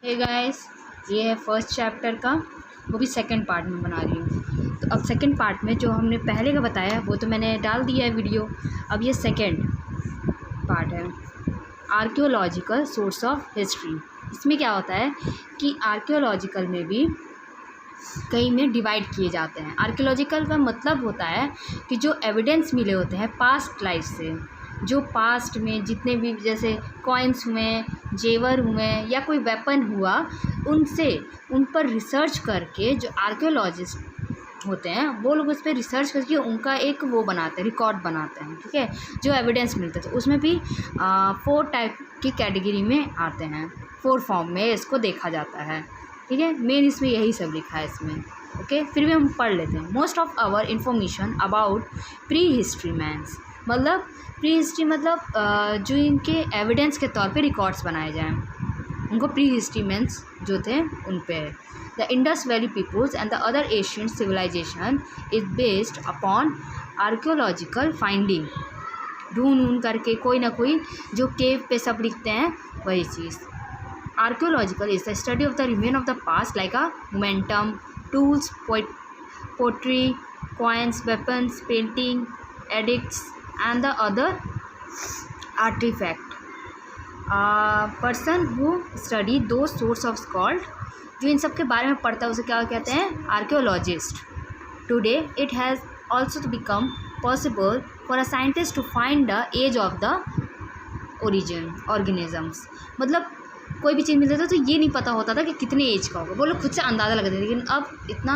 Hey guys, ये है first chapter का, वो भी सेकंड पार्ट में बना रही हूँ। तो अब सेकंड पार्ट में जो हमने पहले का बताया वो तो मैंने डाल दिया है वीडियो। अब ये सेकंड पार्ट है, आर्कियोलॉजिकल सोर्स ऑफ हिस्ट्री। इसमें क्या होता है कि आर्कियोलॉजिकल में भी कई में डिवाइड किए जाते हैं। आर्कियोलॉजिकल का मतलब होता है कि जो एविडेंस मिले होते हैं पास्ट लाइफ से, जो पास्ट में जितने भी जैसे कॉइन्स हुए, जेवर हुए या कोई वेपन हुआ, उनसे उन पर रिसर्च करके जो आर्कियोलॉजिस्ट होते हैं वो लोग उस पर रिसर्च करके उनका एक वो बनाते हैं, रिकॉर्ड बनाते हैं। ठीक है, जो एविडेंस मिलते हैं तो उसमें भी 4 टाइप की कैटेगरी में आते हैं, 4 फॉर्म में इसको देखा जाता है। ठीक है, मेन इसमें यही सब लिखा है इसमें। ओके, फिर भी हम पढ़ लेते हैं। Most of our information about prehistory man's, मतलब प्री हिस्ट्री मतलब जो इनके एविडेंस के तौर पे रिकॉर्ड्स बनाए जाएं, उनको प्री हिस्ट्री मैंस जो थे उन पे है। The Indus valley peoples and the other Asian civilisation is based upon archaeological finding. ढूंढ करके कोई ना कोई जो केव पे सब लिखते हैं वही चीज़। Archaeological is the study of the remains of the past like a momentum, tools, pottery, coins, weapons, painting, edicts and the other artifact. A person who study those sorts of called, जो इन सब के बारे में पढ़ता है उसे क्या कहते हैं? Archaeologist. Today it has also become possible for a scientist to find the age of the organisms. मतलब कोई भी चीज़ मिलती था तो ये नहीं पता होता था कि कितने एज का होगा, वो लोग खुद से अंदाज़ा लगाते थे। लेकिन अब इतना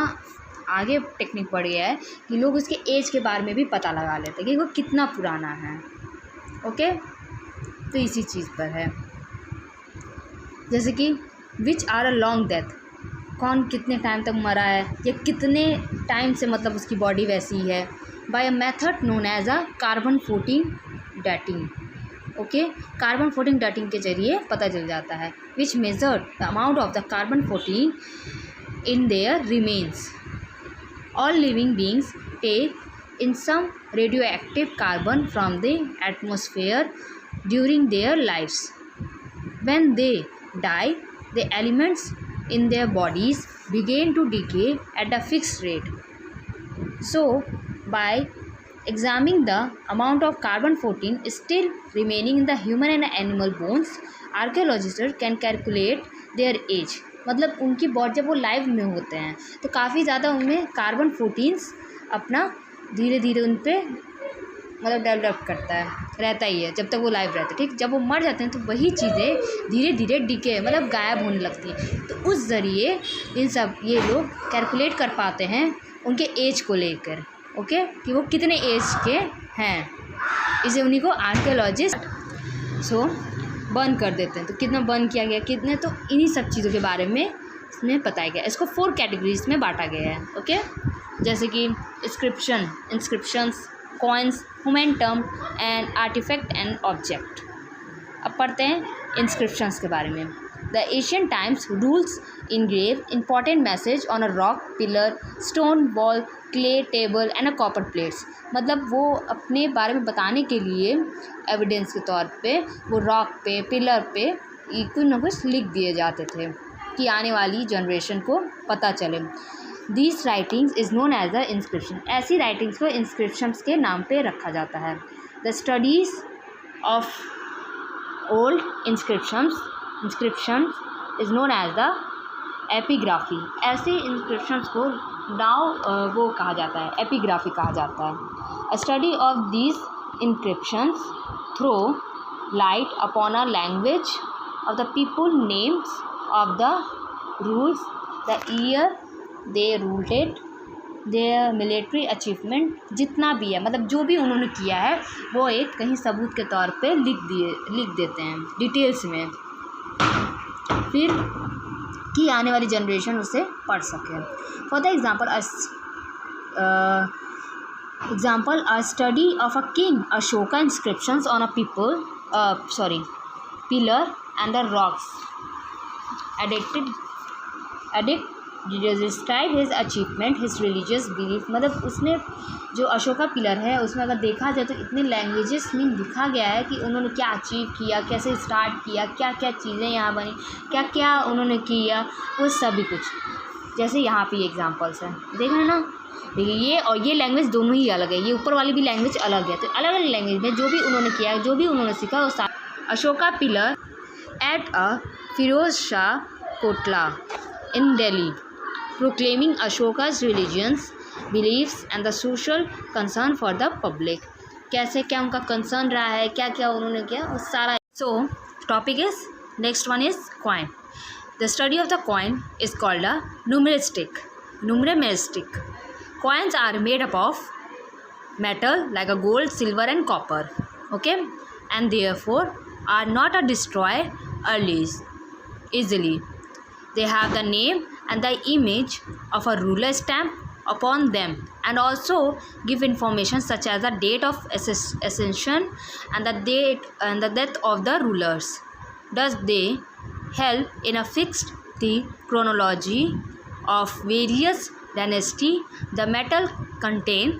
आगे टेक्निक बढ़ गया है कि लोग उसके एज के बारे में भी पता लगा लेते हैं कि वो कितना पुराना है। ओके, तो इसी चीज़ पर है, जैसे कि which are a long death, कौन कितने टाइम तक मरा है या कितने टाइम से मतलब उसकी बॉडी वैसी है, by a method known as a carbon 14 dating. Okay, carbon 14 dating के जरिए पता चल जाता है। Which measured the amount of the carbon 14 in their remains. All living beings take in some radio active carbon from the atmosphere during their lifes. When they die the elements in their bodies begin to decay at a fixed rate. So, by examining the amount of carbon 14 still remaining in the human and animal bones, archaeologists can calculate their age. मतलब उनकी body जब वो live में होते हैं तो काफ़ी ज़्यादा उनमें कार्बन 14 अपना धीरे धीरे उन पर मतलब डेवलप करता है, रहता ही है जब तक वो लाइव रहते हैं। ठीक, जब वो मर जाते हैं तो वही चीज़ें धीरे धीरे डिके मतलब गायब होने लगती हैं। तो उस ज़रिए इन सब ये लोग कैलकुलेट कर पाते हैं उनके एज को लेकर। ओके, कि वो कितने एज के हैं, इसे उन्हीं को आर्कियोलॉजिस्ट बर्न कर देते हैं। तो कितना बर्न किया गया, कितने, तो इन्हीं सब चीज़ों के बारे में इसमें बताया गया। इसको 4 कैटेगरीज में बांटा गया है। ओके, जैसे कि inscriptions, coins, monuments and artefact and object. अब पढ़ते हैं इंस्क्रिप्शंस के बारे में। The Asian times rules engrave important message on a rock, pillar, stone wall, clay table and a copper plates. मतलब वो अपने बारे में बताने के लिए एविडेंस के तौर पे वो रॉक पे, पिलर पे कुछ ना कुछ लिख दिए जाते थे कि आने वाली जनरेशन को पता चले। These writings is known as the inscription. ऐसी राइटिंग्स को इंस्क्रिप्शंस के नाम पे रखा जाता है। The studies of old inscriptions is known as the epigraphy. ऐसे इंस्क्रिप्शंस को वो कहा जाता है, एपिग्राफी कहा जाता है। A study of these inscriptions throw light upon a language of the people, names of the rules, the year they ruled, their military achievement, जितना भी है मतलब जो भी उन्होंने किया है वो एक कहीं सबूत के तौर पे लिख देते हैं डिटेल्स में, फिर कि आने वाली जनरेशन उसे पढ़ सके। For the example a study of a king Ashoka inscriptions on a pillar and the rocks addict describe his achievement his religious belief, मतलब उसने जो अशोका पिलर है उसमें अगर देखा जाए तो इतने लैंग्वेजेस में लिखा गया है कि उन्होंने क्या अचीव किया, कैसे स्टार्ट किया, क्या क्या चीज़ें यहाँ बनी, क्या क्या उन्होंने किया, वो सभी कुछ। जैसे यहाँ पे एग्जांपल्स हैं, देख रहे हैं ना। देखिए ये और ये लैंग्वेज दोनों ही अलग है, ये ऊपर वाली भी लैंग्वेज अलग है। तो अलग अलग लैंग्वेज में जो भी उन्होंने किया, जो भी उन्होंने सीखा, वो Ashoka pillar at a Firoz Shah Kotla in Delhi, proclaiming Ashoka's religions, beliefs and the social concern for the public। कैसे क्या उनका कंसर्न रहा है, क्या क्या उन्होंने किया, वो सारा। So topic is next one is coin. The study of the coin is called a numismatic. Coins are made up of metal like a gold, silver and copper, okay, and therefore are not destroyed easily. They have the name and the image of a ruler stamp upon them and also give information such as the date of ascension and the date and the death of the rulers. Thus they help in a fixed the chronology of various dynasty. The metal contained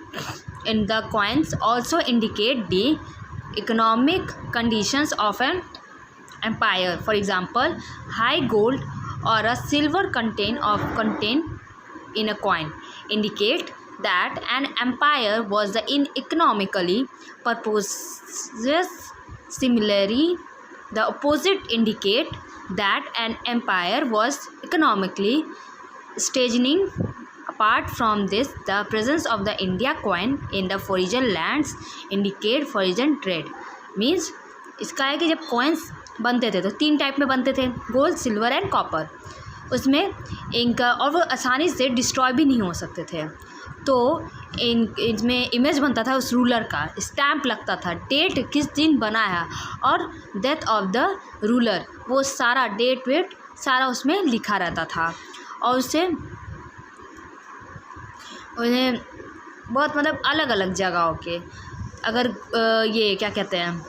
in the coins also indicate the economic conditions of an empire. For example, high gold or a silver contained in a coin indicate that an empire was in economically purposes. Similarly, the opposite indicate that an empire was economically stagnating. Apart from this, the presence of the India coin in the foreign lands indicate foreign trade. Means इसका है कि जब coins बनते थे तो 3 type में बनते थे, गोल्ड, सिल्वर एंड कॉपर। उसमें इनका और वो आसानी से डिस्ट्रॉय भी नहीं हो सकते थे। तो इनमें इमेज बनता था उस रूलर का, स्टैम्प लगता था, डेट किस दिन बना है और डेथ ऑफ द रूलर, वो सारा डेट वेट सारा उसमें लिखा रहता था। और उससे उन्हें बहुत मतलब अलग अलग जगहों के, अगर ये क्या कहते हैं,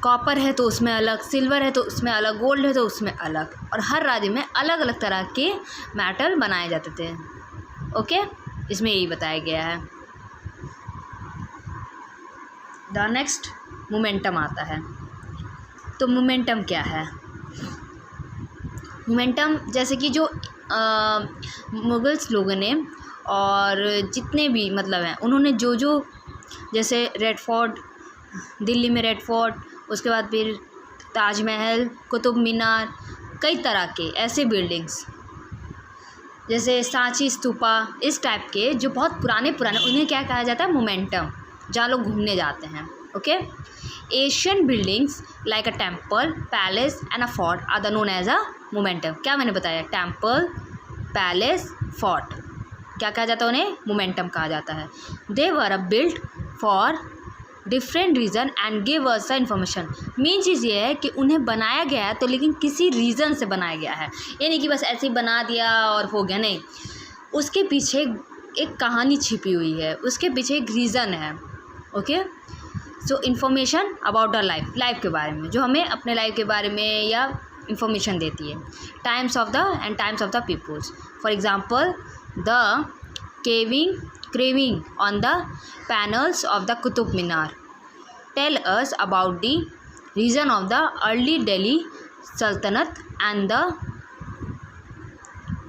कॉपर है तो उसमें अलग, सिल्वर है तो उसमें अलग, गोल्ड है तो उसमें अलग, और हर राज्य में अलग अलग तरह के मेटल बनाए जाते थे। ओके, इसमें यही बताया गया है। द नेक्स्ट मोमेंटम आता है। तो मोमेंटम क्या है? मोमेंटम जैसे कि जो मुगल्स लोगों ने और जितने भी मतलब हैं उन्होंने जो जैसे रेड फोर्ट, दिल्ली में रेड फोर्ट, उसके बाद फिर ताजमहल, कुतुब मीनार, कई तरह के ऐसे बिल्डिंग्स जैसे सांची स्तूपा, इस टाइप के जो बहुत पुराने उन्हें क्या कहा जाता है? मोमेंटम, जहाँ लोग घूमने जाते हैं। Okay, Asian buildings like a temple, palace and a fort are the known as a monuments. क्या मैंने बताया? टेम्पल, पैलेस, फोर्ट, क्या कहा जाता है उन्हें? मोमेंटम कहा जाता है। They were a built for different reason and give us the information. Main चीज़ ये है कि उन्हें बनाया गया है तो लेकिन किसी रीज़न से बनाया गया है, ये नहीं कि बस ऐसे ही बना दिया और हो गया, नहीं, उसके पीछे एक कहानी छिपी हुई है, उसके पीछे एक रीज़न है। Okay, so information about our life के बारे में, जो हमें अपने लाइफ के बारे में या इन्फॉर्मेशन देती है। Times of the peoples, for example the carving on the panels of the Qutub Minar tell us about the region of the early Delhi Sultanate and the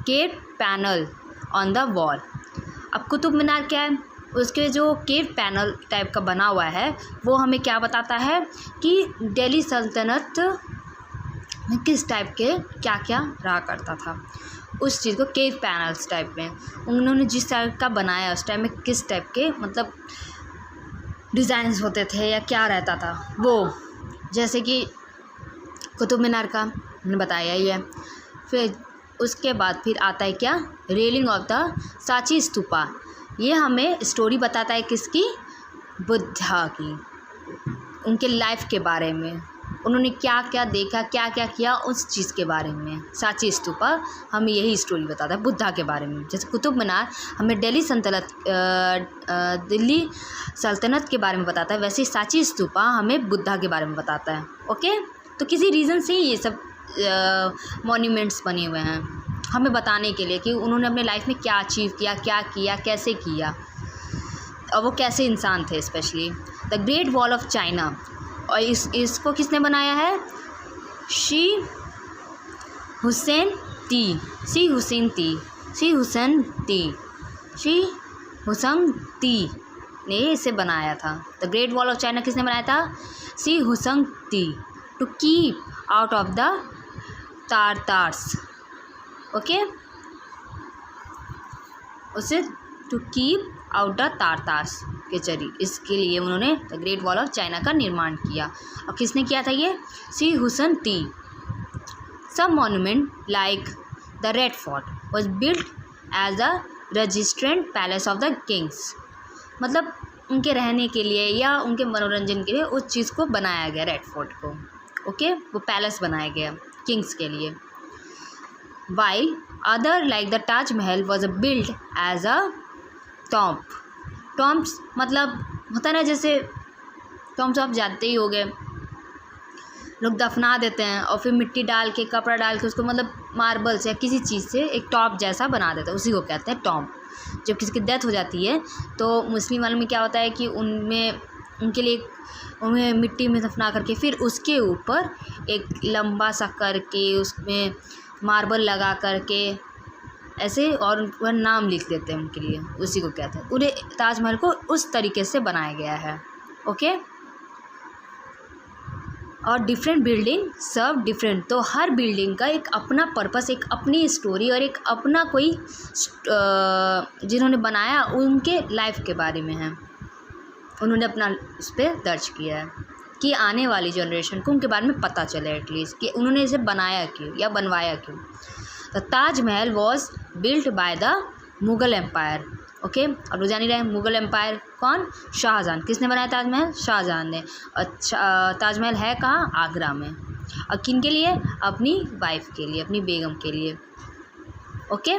cave panel on the wall। अब कुतुब मीनार क्या है? उसके जो केव panel type का बना हुआ है वो हमें क्या बताता है कि दिल्ली सल्तनत में किस टाइप के क्या क्या रहा करता था। उस चीज़ को केव पैनल्स टाइप में उन्होंने जिस टाइप का बनाया उस टाइम में किस टाइप के मतलब डिज़ाइंस होते थे या क्या रहता था वो। जैसे कि कुतुब मीनार का मैंने बताया ही है। फिर उसके बाद फिर आता है क्या? Railing of the Sanchi stupa. ये हमें स्टोरी बताता है किसकी? बुद्धा की, उनके लाइफ के बारे में, उन्होंने क्या क्या देखा, क्या क्या किया, उस चीज़ के बारे में। सांची स्तूपा हमें यही स्टोरी बताता है बुद्धा के बारे में। जैसे कुतुब मीनार हमें दिल्ली सल्तनत के बारे में बताता है, वैसे सांची स्तूपा हमें बुद्धा के बारे में बताता है। ओके, तो किसी रीज़न से ये सब मॉन्यूमेंट्स बने हुए हैं। हमें बताने के लिए कि उन्होंने अपने लाइफ में क्या अचीव किया, क्या किया, कैसे किया और वो कैसे इंसान थे। Specially the great wall of China, और इसको किसने बनाया है? शी हुसैन ती ने इसे बनाया था। The great wall of China किसने बनाया था? शी हुसैन Ti, to keep out of the Tartars. Okay, उसे to keep out the Tartars के जरिए, इसके लिए उन्होंने the great wall of China का निर्माण किया। और किसने किया था ये? शी हुसैन ती। Some monument like the Red Fort was built as a registrant palace of the kings, मतलब उनके रहने के लिए या उनके मनोरंजन के लिए उस चीज़ को बनाया गया, रेड फोर्ट को। ओके, वो पैलेस बनाया गया किंग्स के लिए। While other like the Taj Mahal was built as a tomb। Tombs मतलब होता है ना, जैसे टॉम्ब्स आप जानते ही होंगे, लोग दफना देते हैं और फिर मिट्टी डाल के, कपड़ा डाल के उसको मतलब मार्बल से या किसी चीज़ से एक टॉप जैसा बना देते हैं, उसी को कहते हैं टॉम्ब। जब किसी की डेथ हो जाती है तो मुस्लिम वालों में क्या होता है कि उनमें उनके लिए उन्हें मिट्टी में दफना करके फिर उसके ऊपर एक लंबा सा करके उसमें मार्बल लगा करके ऐसे और वह नाम लिख देते हैं उनके लिए, उसी को कहते हैं। उन्हें ताजमहल को उस तरीके से बनाया गया है। ओके, और डिफरेंट बिल्डिंग सर्व डिफरेंट, तो हर बिल्डिंग का एक अपना पर्पस, एक अपनी स्टोरी और एक अपना कोई जिन्होंने बनाया उनके लाइफ के बारे में है, उन्होंने अपना उस पर दर्ज किया है कि आने वाली जनरेशन को उनके बारे में पता चले एटलीस्ट कि उन्होंने इसे बनाया क्यों या बनवाया क्यों। The Taj Mahal was built by the Mughal empire. Okay, और जान ही रहे मुग़ल एम्पायर कौन? शाहजहां। किसने बनाया ताजमहल? शाहजहां ने। अच्छा, ताजमहल है कहाँ? आगरा में। और किन के लिए? अपनी वाइफ के लिए, अपनी बेगम के लिए। ओके।